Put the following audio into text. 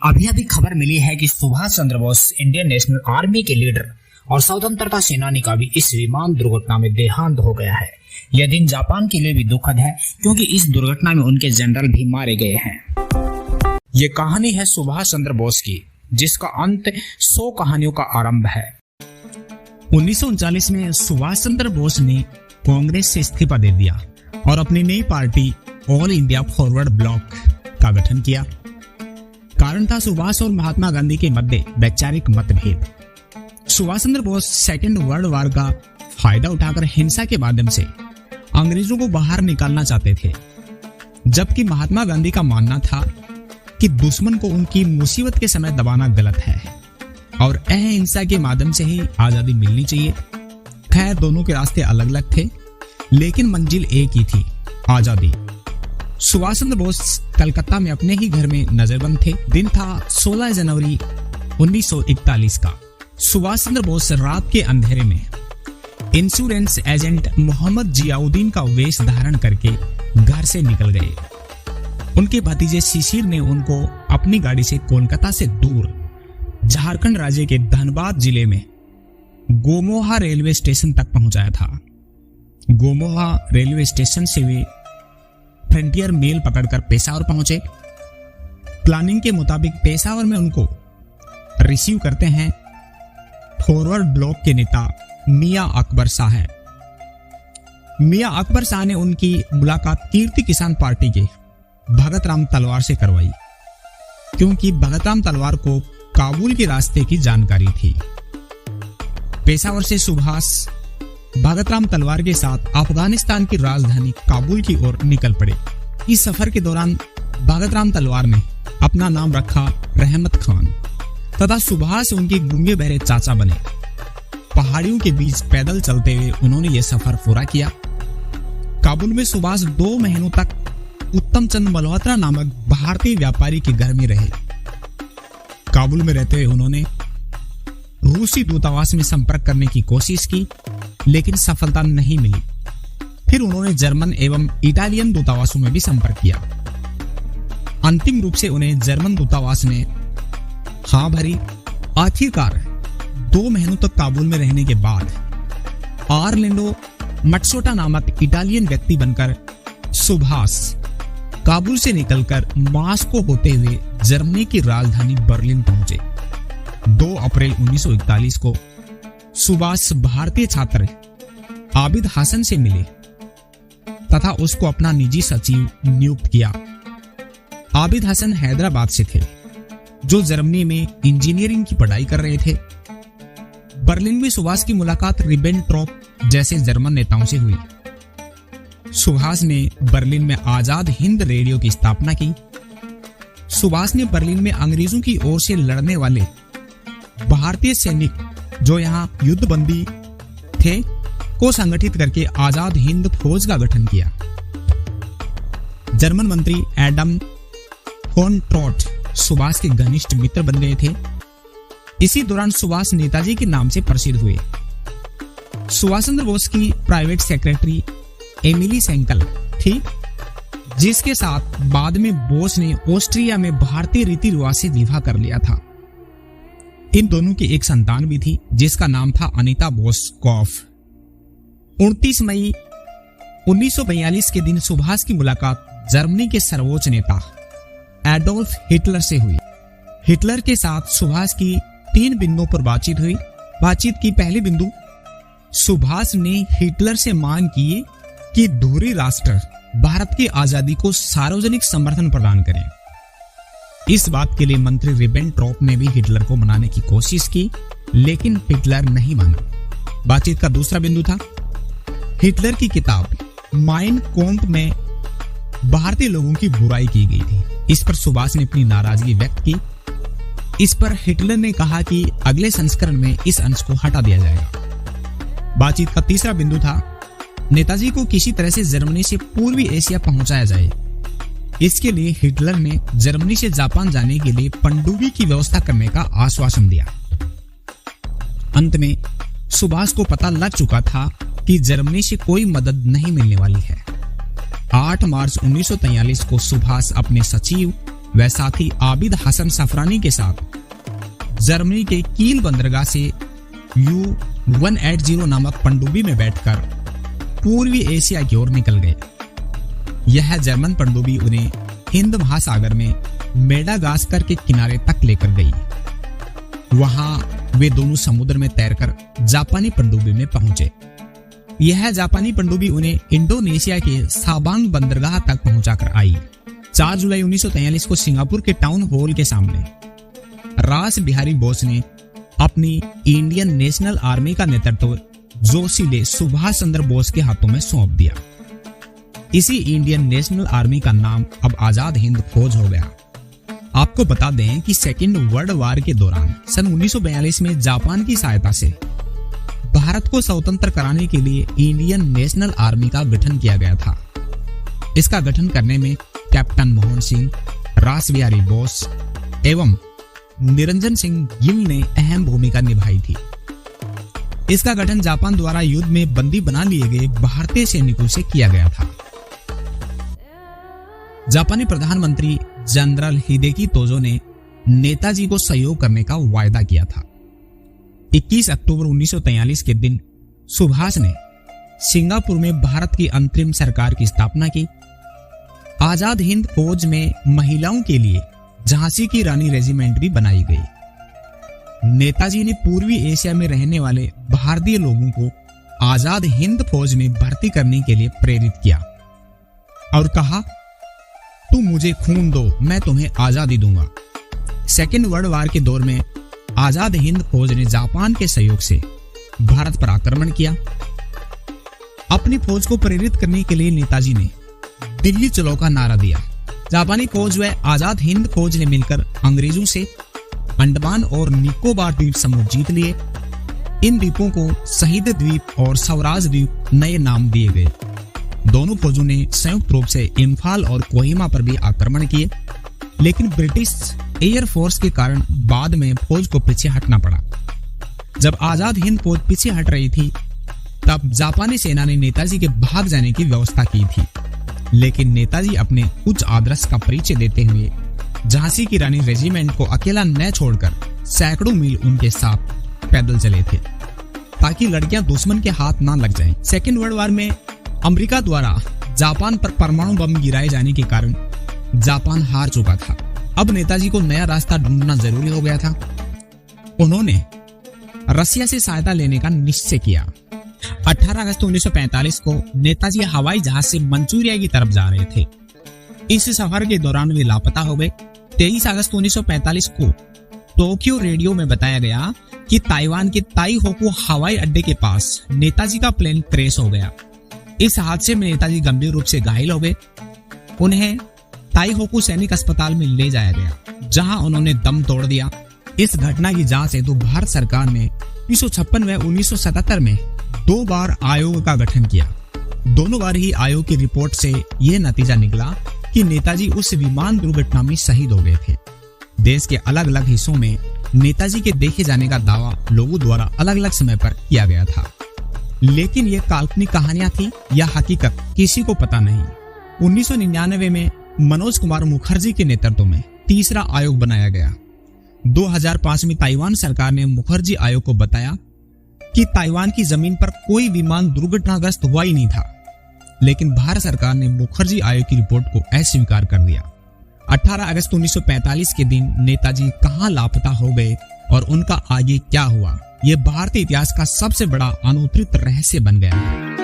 अभी अभी खबर मिली है कि Subhash Chandra Bose Indian national army के लीडर और स्वतंत्रता सेनानी का भी इस विमान दुर्घटना में देहांत हो गया है। यह दिन जापान के लिए भी दुखद है क्योंकि इस दुर्घटना में उनके जनरल भी मारे गए हैं। ये कहानी है सुभाष चंद्र बोस की, जिसका अंत 100 कहानियों का आरंभ है। 1939 में सुभाष चंद्र बोस ने कांग्रेस से इस्तीफा दे दिया और अपनी नई party all India forward block का गठन किया। कारण था सुभाष और महात्मा गांधी के मध्य वैचारिक मतभेद। Subhash Chandra Bose second world war का फायदा उठाकर हिंसा के माध्यम से अंग्रेजों को बाहर निकालना चाहते थे, जबकि महात्मा गांधी का मानना था कि दुश्मन को उनकी मुसीबत के समय दबाना गलत है और अहिंसा के माध्यम से ही आजादी मिलनी चाहिए। खैर, दोनों के रास्ते अलग अलग थे, लेकिन मंजिल एक ही थी, आजादी। सुभाष चंद्र बोस कलकत्ता में अपने ही घर में नजरबंद थे। दिन था 16 जनवरी 1941 का। सुभाष चंद्र बोस रात के अंधेरे में इंश्योरेंस एजेंट मोहम्मद जियाउद्दीन का वेश धारण करके घर से निकल गए। उनके भतीजे शिशिर ने उनको अपनी गाड़ी से कोलकाता से दूर झारखंड राज्य के धनबाद जिले में गोमोहा रेलवे स्टेशन तक पहुंचाया था। गोमोहा रेलवे स्टेशन से वे फ्रंटियर मेल पकड़कर पेशावर पहुंचे। प्लानिंग के मुताबिक पेशावर में उनको रिसीव करते हैं फॉरवर्ड ब्लॉक के नेता मियां अकबर शाह है। मियां अकबर शाह ने उनकी मुलाकात कीर्ति किसान पार्टी के भगत राम तलवार से करवाई, क्योंकि भगत राम तलवार को काबुल के रास्ते की जानकारी थी। पेशावर से सुभाष भगत राम तलवार के साथ अफगानिस्तान की राजधानी काबुल की ओर निकल पड़े। इस सफर के दौरान भगत राम तलवार ने अपना नाम रखा रहमत खान तथा सुभाष उनके गूंगे बहरे चाचा बने। पहाड़ियों के बीच पैदल चलते हुए उन्होंने यह सफर पूरा किया। काबुल में सुभाष 2 महीनों तक उत्तम चंद मल्होत्रा नामक भारतीय व्यापारी के घर में रहे। काबुल में रहते हुए उन्होंने रूसी दूतावास में संपर्क करने की कोशिश की, लेकिन सफलता नहीं मिली। फिर उन्होंने जर्मन एवं इटालियन दूतावासों में भी संपर्क किया। अंतिम रूप से उन्हें जर्मन दूतावास ने हाँ भरी। आखिरकार 2 महीनों तक काबुल में रहने के बाद आर्लिंडो मट्सोटा नामक इटालियन व्यक्ति बनकर सुभाष काबुल से निकलकर मॉस्को होते हुए जर्मनी की राजधानी बर्लिन पहुंचे। 2 अप्रैल 1941 को सुभाष भारतीय छात्र आबिद हसन से मिले तथा उसको अपना निजी सचिव नियुक्त किया। आबिद हसन हैदराबाद से थे, जो जर्मनी में इंजीनियरिंग की पढ़ाई कर रहे थे। बर्लिन में सुभाष की मुलाकात रिबेनट्रॉप जैसे जर्मन नेताओं से हुई। सुभाष ने बर्लिन में आजाद हिंद रेडियो की स्थापना की। सुभाष ने बर्लिन में अंग्रेजों की ओर से लड़ने वाले भारतीय सैनिक जो यहाँ युद्धबंदी थे को संगठित करके आजाद हिंद फौज का गठन किया। जर्मन मंत्री एडम फोन ट्रॉट सुभाष के घनिष्ठ मित्र बन गए थे। इसी दौरान सुभाष नेताजी के नाम से प्रसिद्ध हुए। सुभाष चंद्र बोस की प्राइवेट सेक्रेटरी एमिली सेंकल थी, जिसके साथ बाद में बोस ने ऑस्ट्रिया में भारतीय रीति रिवाज से विवाह कर लिया था। इन दोनों की एक संतान भी थी, जिसका नाम था अनीता बोस कॉफ। 29 मई 1942 के दिन सुभाष की मुलाकात जर्मनी के सर्वोच्च नेता एडोल्फ हिटलर से हुई। हिटलर के साथ सुभाष की 3 बिंदुओं पर बातचीत हुई। बातचीत की पहली बिंदु, सुभाष ने हिटलर से मांग की कि धुरी राष्ट्र भारत की आजादी को सार्वजनिक समर्थन प्रदान करें। इस बात के लिए मंत्री रिबेनट्रॉप ने भी हिटलर को मनाने की कोशिश की, लेकिन हिटलर नहीं माना। बातचीत का दूसरा बिंदु था, हिटलर की किताब माइन काम्फ में भारतीय लोगों की बुराई की गई थी। इस पर सुभाष ने अपनी नाराजगी व्यक्त की। इस पर हिटलर ने कहा कि अगले संस्करण में इस अंश को हटा दिया जाएगा। बातचीत का तीसरा बिंदु था, नेताजी को किसी तरह से जर्मनी से पूर्वी एशिया पहुंचाया जाए। इसके लिए हिटलर ने जर्मनी से जापान जाने के लिए पनडुब्बी की व्यवस्था करने का आश्वासन दिया। अंत में सुभाष को पता लग चुका था कि जर्मनी से कोई मदद नहीं मिलने वाली है। 8 मार्च 1943 को सुभाष अपने सचिव वह साथी आबिद हसन सफरानी के साथ जर्मनी के कील बंदरगाह से U-180 नामक पनडुब्बी में बैठकर पूर्वी एशिया की ओर निकल गए। यह जर्मन पनडुब्बी उन्हें हिंद महासागर में मेडागास्कर के किनारे तक लेकर गई। वहां वे दोनों समुद्र में तैरकर जापानी पनडुब्बी में पहुंचे। यह जापानी पनडुब्बी उन्हें इंडोनेशिया के साबांग बंदरगाह तक पहुंचाकर आई। 4 जुलाई 1943 को सिंगापुर के टाउन हॉल के सामने रास बिहारी बोस ने अपनी इंडियन नेशनल आर्मी का नेतृत्व जोशीले सुभाष चंद्र बोस के हाथों में सौंप दिया। इसी इंडियन नेशनल आर्मी का नाम अब आजाद हिंद फौज हो गया। आपको बता दें कि सेकेंड वर्ल्ड वॉर के दौरान सन 1942 में जापान की सहायता से भारत को स्वतंत्र कराने के लिए इंडियन नेशनल आर्मी का गठन किया गया था। इसका गठन करने में कैप्टन मोहन सिंह, रास बिहारी बोस एवं निरंजन सिंह गिल ने अहम भूमिका निभाई थी। इसका गठन जापान द्वारा युद्ध में बंदी बना लिए गए भारतीय सैनिकों से किया गया था। जापानी प्रधानमंत्री जनरल हिदेकी तोजो ने नेताजी को सहयोग करने का वायदा किया था। 21 अक्टूबर 1943 के दिन सुभाष ने सिंगापुर में भारत की अंतरिम सरकार की स्थापना की। आजाद हिंद फौज में महिलाओं के लिए झांसी की रानी रेजिमेंट भी बनाई गई। नेताजी ने पूर्वी एशिया में रहने वाले भारतीय लोगों को आजाद हिंद फौज में भर्ती करने के लिए प्रेरित किया और कहा, तुम मुझे खून दो, मैं तुम्हें आजादी दूंगा। सेकेंड वर्ल्ड वॉर के दौर में आजाद हिंद फौज ने जापान के सहयोग से भारत पर आक्रमण किया। अपनी फौज को प्रेरित करने के लिए नेताजी ने दिल्ली चलो का नारा दिया। जापानी फौज व आजाद हिंद फौज ने मिलकर अंग्रेजों से अंडमान और निकोबार द्वीप समूह जीत लिए। इन द्वीपों को शहीद द्वीप और स्वराज द्वीप नए नाम दिए गए। दोनों फौजों ने संयुक्त रूप से इम्फाल और कोहिमा पर भी आक्रमण किए, लेकिन ब्रिटिश एयरफोर्स के कारण बाद में फौज को पीछे हटना पड़ा। जब आजाद हिंद फौज पीछे हट रही थी तब जापानी सेना ने नेताजी के भाग जाने की व्यवस्था की थी, लेकिन नेताजी अपने उच्च आदर्श का परिचय देते हुए झांसी की रानी रेजिमेंट को अकेला न छोड़कर सैकड़ों मील उनके साथ पैदल चले थे ताकि लड़कियां दुश्मन के हाथ ना लग जाएं। सेकेंड वर्ल्ड वॉर में अमेरिका द्वारा जापान पर परमाणु बम गिराए जाने के कारण जापान हार चुका था। अब नेताजी को नया रास्ता ढूंढना जरूरी हो गया था। उन्होंने रसिया से सहायता लेने का निश्चय किया। 18 अगस्त 1945 को नेताजी हवाई जहाज से मंचूरिया की तरफ जा रहे थे। इस सफर के दौरान वे लापता हो गए। 23 अगस्त 1945 को टोक्यो रेडियो में बताया गया कि ताइवान के ताईहोकू हवाई अड्डे के पास नेताजी का प्लेन क्रैश हो गया। इस हादसे में नेताजी गंभीर रूप से घायल हो गए। उन्हें ताईहोकू सैनिक अस्पताल में ले जाया गया, जहां उन्होंने दम तोड़ दिया। इस घटना की जांच हेतु भारत सरकार ने 1956 व 1977 में 2 बार आयोग का गठन किया। दोनों बार ही आयोग की रिपोर्ट से यह नतीजा निकला कि नेताजी उस विमान दुर्घटना में शहीद हो गए थे। देश के अलग अलग हिस्सों में नेताजी के देखे जाने का दावा लोगों द्वारा अलग अलग समय पर किया गया था, लेकिन ये काल्पनिक कहानियां थी या हकीकत किसी को पता नहीं। 1999 में मनोज कुमार मुखर्जी के नेतृत्व में तीसरा आयोग बनाया गया। 2005 में ताइवान सरकार ने मुखर्जी आयोग को बताया कि ताइवान की जमीन पर कोई विमान दुर्घटनाग्रस्त हुआ ही नहीं था, लेकिन भारत सरकार ने मुखर्जी आयोग की रिपोर्ट को अस्वीकार कर दिया। 18 अगस्त 1945 के दिन नेताजी कहां लापता हो गए और उनका आगे क्या हुआ, यह भारतीय इतिहास का सबसे बड़ा अनुत्तरित रहस्य बन गया है।